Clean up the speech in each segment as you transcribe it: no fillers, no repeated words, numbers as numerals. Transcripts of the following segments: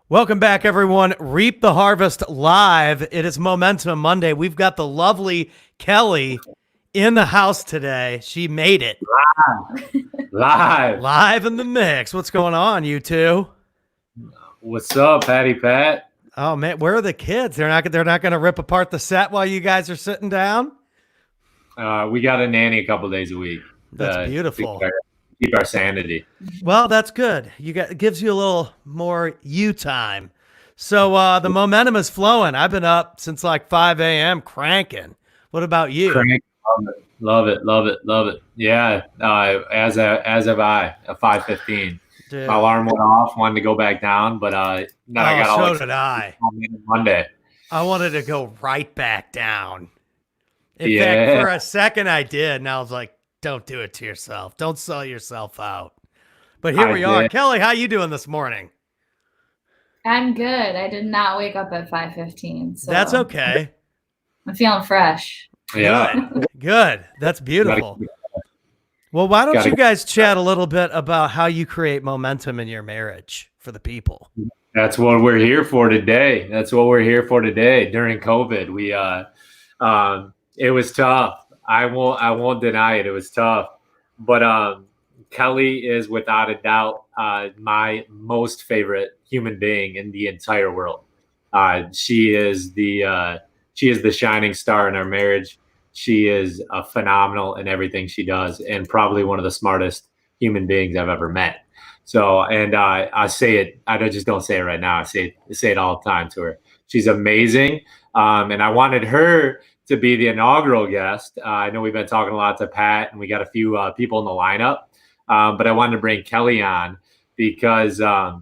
Welcome back, everyone. Reap the Harvest live. It is Momentum Monday. We've got the lovely Kelly in the house today. She made it. Live. Live in the mix. What's going on, you two? What's up, Patty Pat? Oh man, where are the kids? They're not going to rip apart the set while you guys are sitting down? We got a nanny a couple days a week. That's beautiful. Keep our sanity. Well, that's good. It gives you a little more you time. So the momentum is flowing. I've been up since like 5 a.m. cranking. What about you? Love it. Yeah, as have I. At 5:15. My alarm went off. Wanted to go back down, but then I got all. So did I. Monday. I wanted to go right back down. In fact, for a second I did, and I was like, don't do it to yourself. Don't sell yourself out. But here we are. Kelly, how you doing this morning? I'm good. I did not wake up at 5:15. So that's okay. I'm feeling fresh. Yeah. Good. That's beautiful. Well, why don't you guys chat a little bit about how you create momentum in your marriage for the people? That's what we're here for today. During COVID, we it was tough. I won't deny it. It was tough. But Kelly is without a doubt my most favorite human being in the entire world. She is the shining star in our marriage. She is phenomenal in everything she does, and probably one of the smartest human beings I've ever met. So, and I say it. I just don't say it right now. I say it all the time to her. She's amazing, and I wanted her to be the inaugural guest. I know we've been talking a lot to Pat, and we got a few people in the lineup, but I wanted to bring Kelly on because I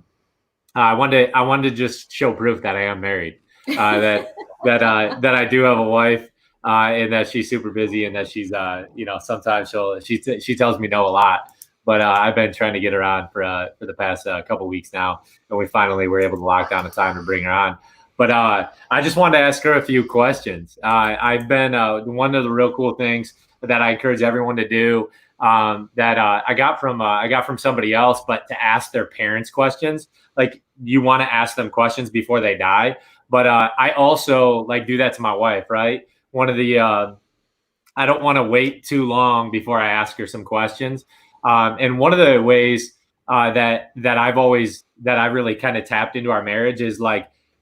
wanted to just show proof that I am married, that I do have a wife, and that she's super busy, and that she's sometimes she tells me no a lot, but I've been trying to get her on for the past couple weeks now, and we finally were able to lock down a time to bring her on. But I just wanted to ask her a few questions. I've been one of the real cool things that I encourage everyone to do that I got from somebody else, but to ask their parents questions. Like, you want to ask them questions before they die. But I also do that to my wife, right? One of the I don't want to wait too long before I ask her some questions. And one of the ways that I really kind of tapped into our marriage is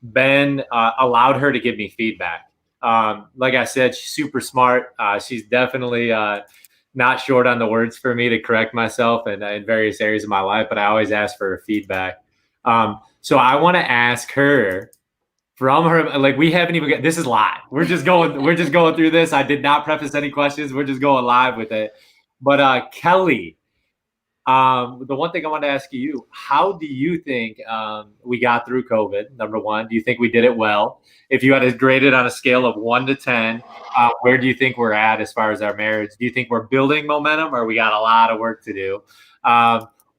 Ben allowed her to give me feedback. Like I said, she's super smart. She's definitely not short on the words for me to correct myself in various areas of my life, but I always ask for her feedback. So I want to ask her from her, we haven't even this is live. We're just going through this. I did not preface any questions. We're just going live with it. But Kelly, the one thing I want to ask you, how do you think we got through COVID? Number one, do you think we did it well? If you had to grade it on a scale of 1 to 10, where do you think we're at as far as our marriage? Do you think we're building momentum, or we got a lot of work to do?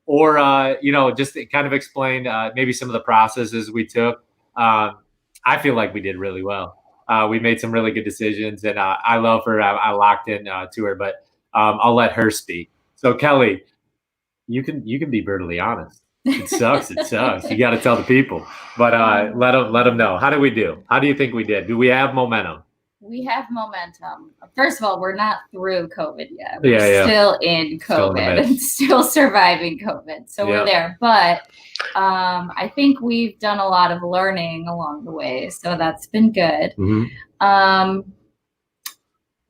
Or just to kind of explain maybe some of the processes we took. I feel like we did really well. We made some really good decisions, and I love her. I locked in to her, but I'll let her speak. So Kelly, you can be brutally honest. It sucks. You got to tell the people, but let them know. How do we do? How do you think we did? Do we have momentum? We have momentum. First of all, we're not through COVID yet. We're still in COVID and still surviving COVID. So we're there. But I think we've done a lot of learning along the way. So that's been good. Mm-hmm.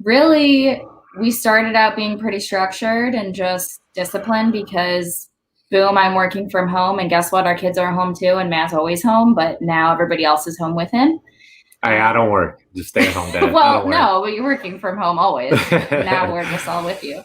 Really, we started out being pretty structured and just disciplined because, boom, I'm working from home. And guess what? Our kids are home too. And Matt's always home. But now everybody else is home with him. I don't work. Just stay at home, Dad. Well, no, but you're working from home always. Now we're just all with you.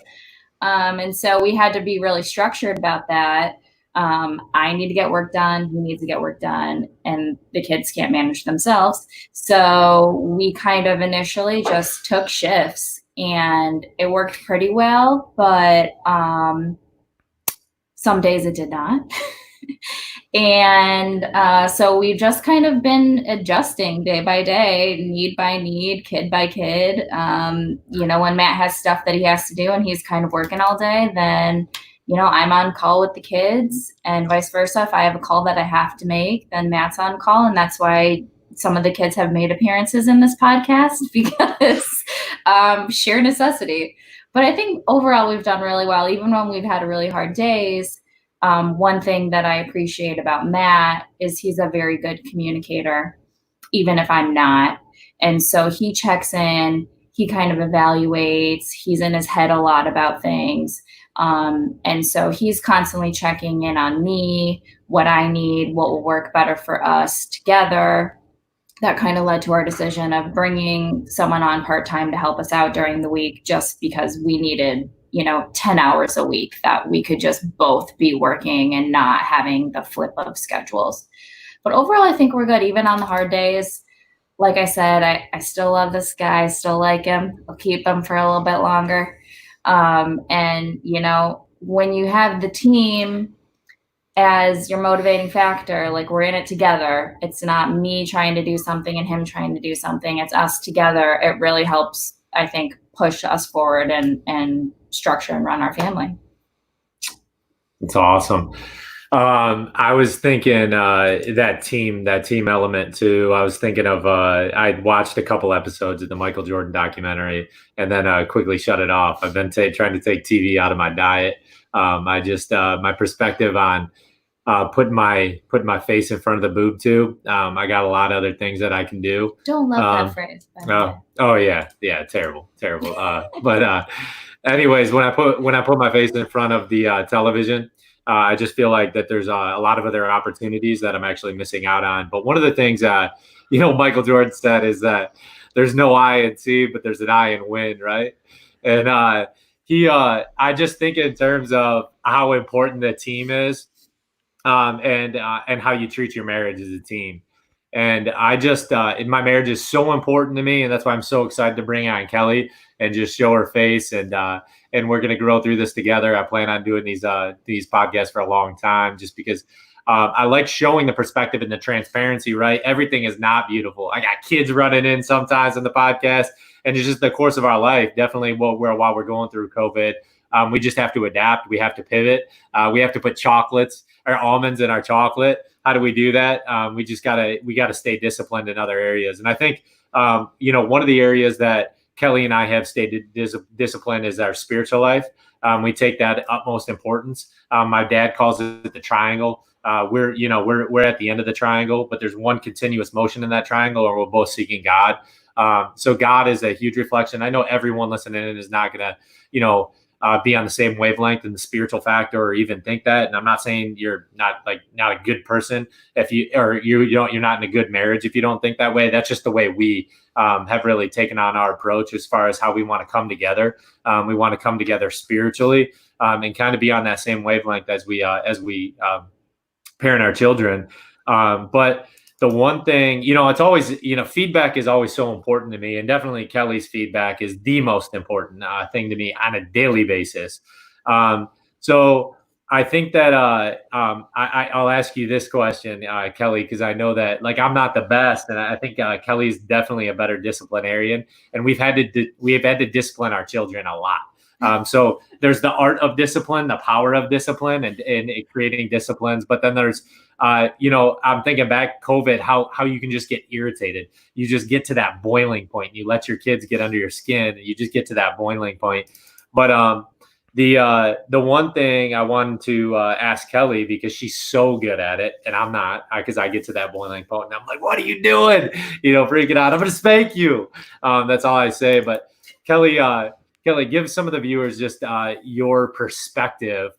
And so we had to be really structured about that. I need to get work done. He needs to get work done. And the kids can't manage themselves. So we kind of initially just took shifts, and it worked pretty well. But some days it did not. And so we've just kind of been adjusting day by day, need by need, kid by kid. When Matt has stuff that he has to do and he's kind of working all day, then, I'm on call with the kids and vice versa. If I have a call that I have to make, then Matt's on call. And that's why some of the kids have made appearances in this podcast, because sheer necessity. But I think overall we've done really well, even when we've had really hard days. One thing that I appreciate about Matt is he's a very good communicator, even if I'm not. And so he checks in, he kind of evaluates, he's in his head a lot about things. And so he's constantly checking in on me, what I need, what will work better for us together. That kind of led to our decision of bringing someone on part-time to help us out during the week, just because we needed, 10 hours a week that we could just both be working and not having the flip of schedules. But overall, I think we're good, even on the hard days. Like I said, I still love this guy, still like him. I'll keep him for a little bit longer. And when you have the team as your motivating factor, like we're in it together, it's not me trying to do something and him trying to do something, it's us together. It really helps, I think, push us forward and structure and run our family. It's awesome. I was thinking that team element too. I was thinking of I'd watched a couple episodes of the Michael Jordan documentary and then quickly shut it off. I've been trying to take TV out of my diet. I just my perspective on putting my face in front of the boob tube. I got a lot of other things that I can do. Don't love that phrase. Oh yeah, terrible. But anyways, when I put my face in front of the television, I just feel like that there's a lot of other opportunities that I'm actually missing out on. But one of the things Michael Jordan said is that there's no I in see, but there's an I in win, right? And I just think in terms of how important the team is, and how you treat your marriage as a team. And I just my marriage is so important to me, and that's why I'm so excited to bring on Kelly and just show her face. And we're going to grow through this together. I plan on doing these podcasts for a long time, just because I like showing the perspective and the transparency, right? Everything is not beautiful. I got kids running in sometimes on the podcast, and it's just the course of our life. Definitely while we're going through COVID, we just have to adapt. We have to pivot. We have to put chocolates or almonds in our chocolate. How do we do that? We gotta stay disciplined in other areas. And I think, one of the areas that Kelly and I have stayed disciplined is our spiritual life. We take that utmost importance. My dad calls it the triangle. We're at the end of the triangle, but there's one continuous motion in that triangle, or we're both seeking God. So God is a huge reflection. I know everyone listening in is not gonna, be on the same wavelength in the spiritual factor or even think that. And I'm not saying you're not a good person if you're not in a good marriage if you don't think that way. That's just the way we have really taken on our approach as far as how we want to come together. We want to come together spiritually and kind of be on that same wavelength as we parent our children. But the one thing, it's always, feedback is always so important to me. And definitely Kelly's feedback is the most important thing to me on a daily basis. So I think that I'll ask you this question, Kelly, because I know that I'm not the best. And I think Kelly's definitely a better disciplinarian. And we've had to discipline our children a lot. So there's the art of discipline, the power of discipline and creating disciplines. But then there's, I'm thinking back COVID, how you can just get irritated. You just get to that boiling point. You let your kids get under your skin. And you just get to that boiling point. But the one thing I wanted to ask Kelly, because she's so good at it, and I'm not, because I get to that boiling point and I'm like, what are you doing? Freaking out. I'm going to spank you. That's all I say. But Kelly, give some of the viewers just your perspective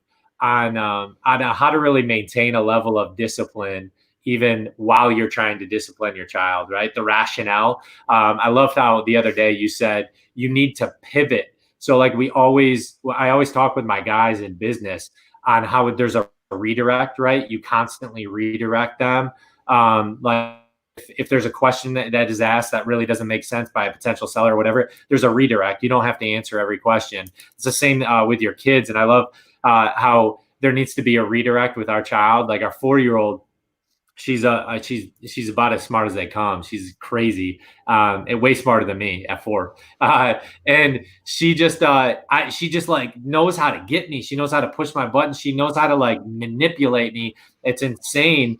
on how to really maintain a level of discipline even while you're trying to discipline your child, right? The rationale. I loved how the other day you said you need to pivot. So I always talk with my guys in business on how there's a redirect, right? You constantly redirect them. If there's a question that is asked that really doesn't make sense by a potential seller or whatever, there's a redirect. You don't have to answer every question. It's the same with your kids. And I love how there needs to be a redirect with our child. Like our 4-year-old, she's she's about as smart as they come. She's crazy, and way smarter than me at 4. And she just she just like knows how to get me. She knows how to push my buttons. She knows how to like manipulate me. It's insane.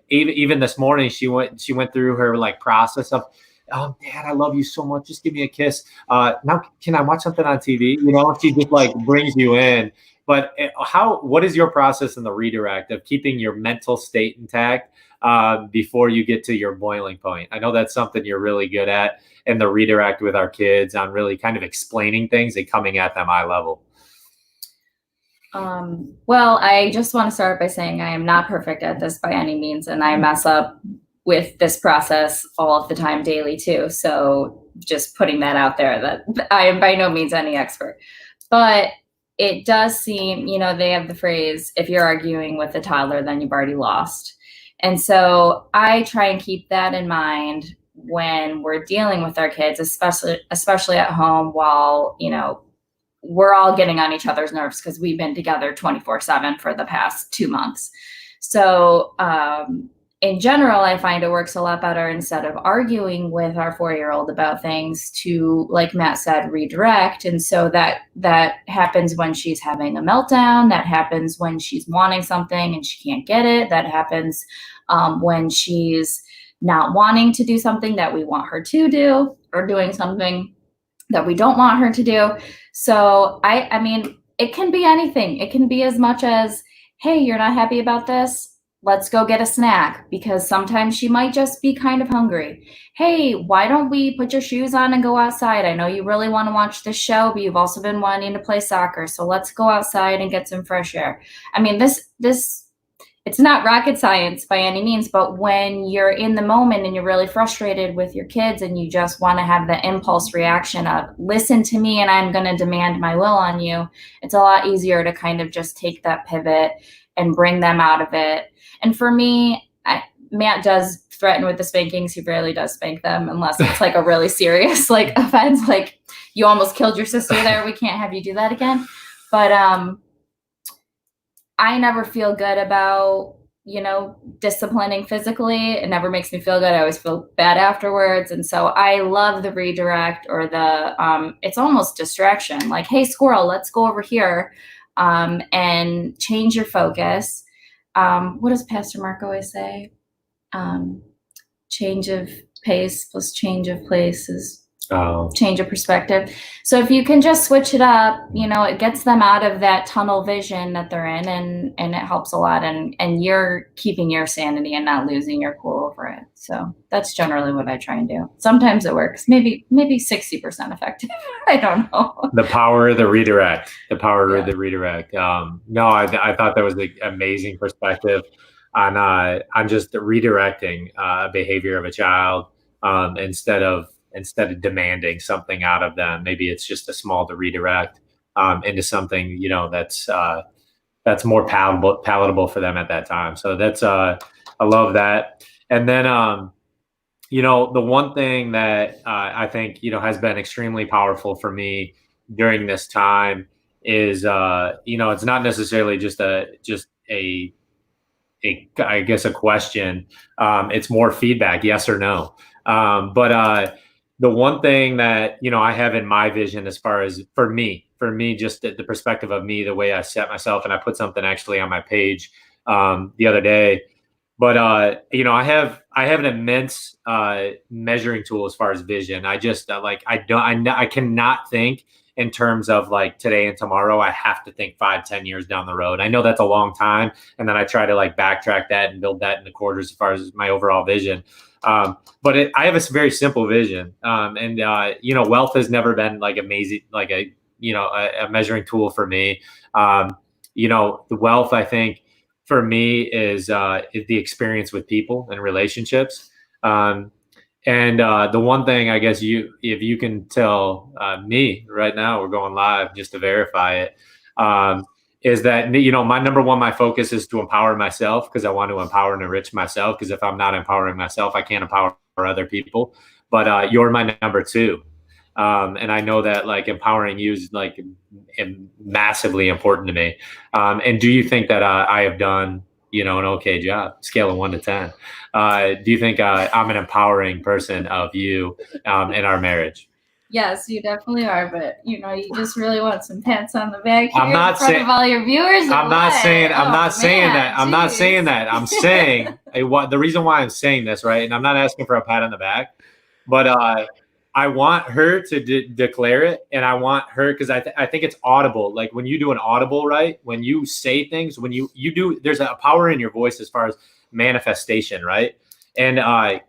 Even this morning, she went through her like process of, oh, Dad, I love you so much. Just give me a kiss. Now, can I watch something on TV? You know, she just like brings you in. But what is your process in the redirect of keeping your mental state intact before you get to your boiling point? I know that's something you're really good at in the redirect with our kids, on really kind of explaining things and coming at them eye level. Well, I just want to start by saying I am not perfect at this by any means, and I mess up with this process all of the time, daily too. So just putting that out there, that I am by no means any expert, but it does seem, you know, they have the phrase, if you're arguing with a toddler, then you've already lost. And so I try and keep that in mind when we're dealing with our kids, especially at home, while, you know, we're all getting on each other's nerves because we've been together 24/7 for the past 2 months. So, in general, I find it works a lot better, instead of arguing with our 4-year-old about things, to, like Matt said, redirect. And so that happens when she's having a meltdown. That happens when she's wanting something and she can't get it. That happens when she's not wanting to do something that we want her to do, or doing something that we don't want her to do. So I mean, it can be anything. It can be as much as, hey, you're not happy about this? Let's go get a snack, because sometimes she might just be kind of hungry. Hey, why don't we put your shoes on and go outside? I know you really want to watch this show, but you've also been wanting to play soccer. So let's go outside and get some fresh air. I mean, this it's not rocket science by any means, but when you're in the moment and you're really frustrated with your kids and you just want to have the impulse reaction of, listen to me and I'm going to demand my will on you, it's a lot easier to kind of just take that pivot and bring them out of it. And for me, Matt does threaten with the spankings. He rarely does spank them unless it's like a really serious like offense, like you almost killed your sister there, we can't have you do that again. But I never feel good about, you know, disciplining physically. It never makes me feel good. I always feel bad afterwards. And so I love the redirect, or the it's almost distraction, like, hey, squirrel, let's go over here and change your focus. What does Pastor Mark always say? Change of pace plus change of place is change of perspective. So if you can just switch it up, you know, it gets them out of that tunnel vision that they're in, and it helps a lot. And you're keeping your sanity and not losing your cool over it. So that's generally what I try and do. Sometimes it works, maybe 60% effective. I don't know. The power of the redirect. The power of the redirect. No, I thought that was an amazing perspective on just redirecting behavior of a child, instead of demanding something out of them. Maybe it's just a small to redirect into something, you know, that's more palatable for them at that time. So that's I love that. And then you know, the one thing that I think, you know, has been extremely powerful for me during this time is you know, it's not necessarily just a I guess a question. It's more feedback, yes or no. But the one thing that, you know, I have in my vision, as far as for me, just the perspective of me, the way I set myself, and I put something actually on my page the other day. But you know, I have an immense measuring tool as far as vision. I just I cannot think in terms of like today and tomorrow. I have to think 5-10 years down the road. I know that's a long time, and then I try to like backtrack that and build that into quarters as far as my overall vision. But I have a very simple vision, and you know, wealth has never been like amazing, like a measuring tool for me. You know, the wealth, I think, for me is the experience with people and relationships. And the one thing, I guess, if you can tell me right now, we're going live just to verify it, is that, you know, my focus is to empower myself, because I want to empower and enrich myself, because if I'm not empowering myself, I can't empower other people. But you're my number 2. And I know that like empowering you is like massively important to me. And do you think that I have done an okay job, scale of 1 to 10. Do you think I'm an empowering person of you in our marriage? Yes, you definitely are, but you just really want some pats on the back here I'm not in front of all your viewers. I'm not saying that. I'm not geez. saying that. I'm saying the reason why I'm saying this, right? And I'm not asking for a pat on the back, but I want her to declare it, and I want her because I think it's audible. Like when you do an audible, right? When you say things, when you do, there's a power in your voice as far as manifestation, right? And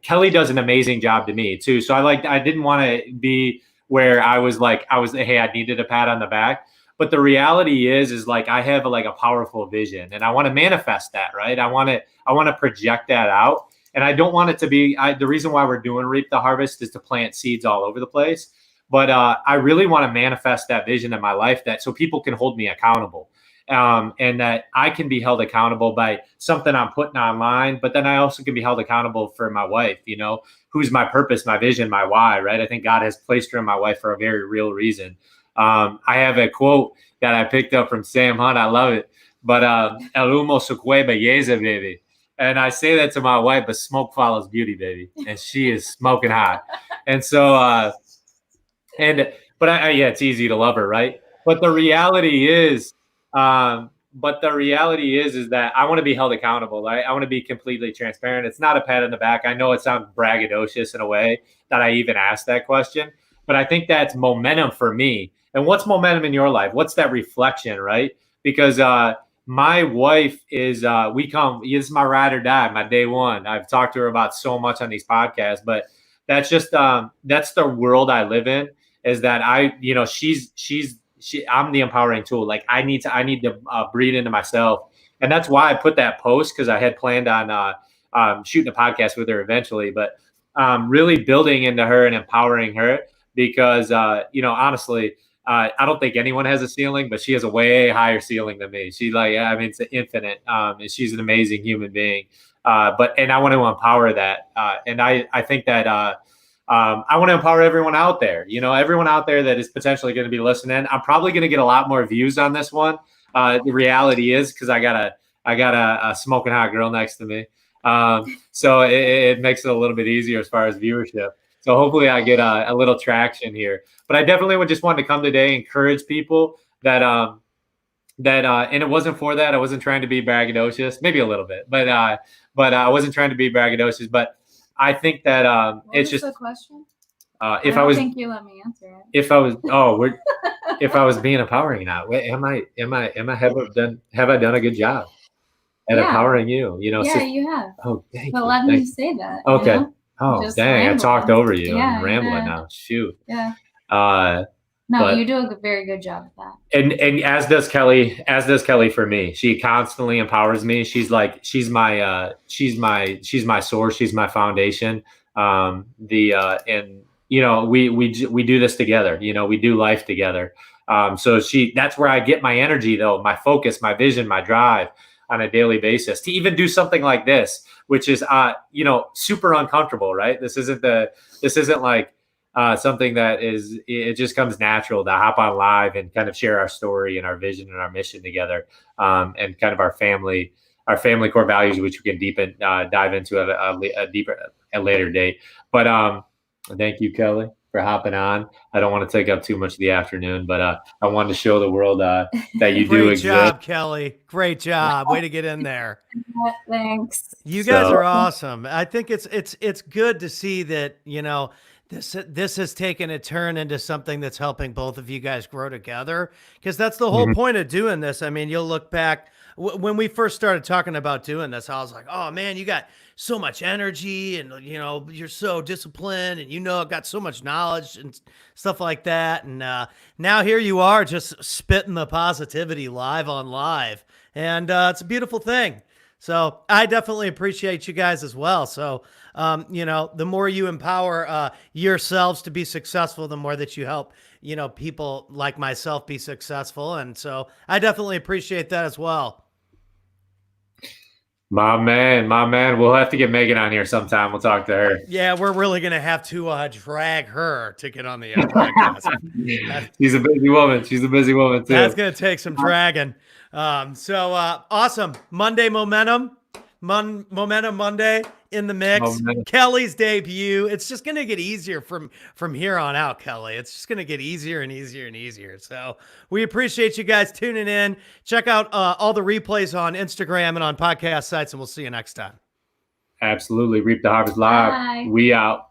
Kelly does an amazing job to me too. So I didn't want to be where I was hey, I needed a pat on the back. But the reality is like I have a powerful vision, and I want to manifest that, right? I want to project that out, and I don't want it to be. The reason why we're doing Reap the Harvest is to plant seeds all over the place. But I really want to manifest that vision in my life, that so people can hold me accountable, and that I can be held accountable by something I'm putting online. But then I also can be held accountable for my wife, who's my purpose, my vision, my why, right? I think God has placed her in my life for a very real reason. I have a quote that I picked up from Sam Hunt. I love it. But el humo suque belleza, baby. And I say that to my wife, but smoke follows beauty, baby. And she is smoking hot. And so, yeah, it's easy to love her, right? But the reality is, is that I want to be held accountable, right? I want to be completely transparent. It's not a pat on the back. I know it sounds braggadocious in a way that I even asked that question, but I think that's momentum for me. And what's momentum in your life? What's that reflection, right? Because my wife is, this is my ride or die, my day one. I've talked to her about so much on these podcasts, but that's just, that's the world I live in, is that I'm the empowering tool. Like I need to breathe into myself. And that's why I put that post, because I had planned on shooting a podcast with her eventually, but really building into her and empowering her, because, honestly, I don't think anyone has a ceiling, but she has a way higher ceiling than me. It's infinite. And she's an amazing human being. And I want to empower that. And I think that I want to empower everyone out there, everyone out there that is potentially going to be listening. I'm probably going to get a lot more views on this one. The reality is, because I got a smoking hot girl next to me. So it makes it a little bit easier as far as viewership. So hopefully I get a little traction here. But I definitely would just want to come today, encourage people that and it wasn't for that. I wasn't trying to be braggadocious, maybe a little bit, but I wasn't trying to be braggadocious. But I think that it's just the question. If I was, think you let me answer it. If I was, if I was being empowering now, wait, have I done a good job at empowering you? Yeah, you have. Oh, thank you. But let me say that. Okay. Oh, Just dang! rambling. I talked over you. Yeah, I'm rambling now. Shoot. Yeah. No, but you do a very good job at that. And as does Kelly for me. She constantly empowers me. She's my source. She's my foundation. And we do this together. We do life together. So that's where I get my energy, though, my focus, my vision, my drive on a daily basis to even do something like this, which is super uncomfortable, right? This isn't like something that it just comes natural to hop on live and kind of share our story and our vision and our mission together, and kind of our family core values, which we can dive into at a later date. But thank you, Kelly, for hopping on. I don't want to take up too much of the afternoon, but I wanted to show the world that you do exist. Great job, Kelly. Great job. Way to get in there. Thanks. You guys are awesome. I think it's good to see that, this has taken a turn into something that's helping both of you guys grow together, because that's the whole point of doing this. I mean, you'll look back when we first started talking about doing this, I was like, oh man, you got so much energy and, you're so disciplined and, got so much knowledge and stuff like that. And now here you are just spitting the positivity live on live. And it's a beautiful thing. So I definitely appreciate you guys as well. So, the more you empower yourselves to be successful, the more that you help, people like myself be successful. And so I definitely appreciate that as well. My man. We'll have to get Megan on here sometime. We'll talk to her. Yeah, we're really going to have to drag her to get on the podcast. She's a busy woman. She's a busy woman too. That's going to take some dragging. Awesome. Monday momentum. Momentum Monday in the mix. Momentum. Kelly's debut. It's just going to get easier from here on out, Kelly. It's just going to get easier and easier and easier. So we appreciate you guys tuning in. Check out all the replays on Instagram and on podcast sites, and we'll see you next time. Absolutely. Reap the Harvest Live. Bye. We out.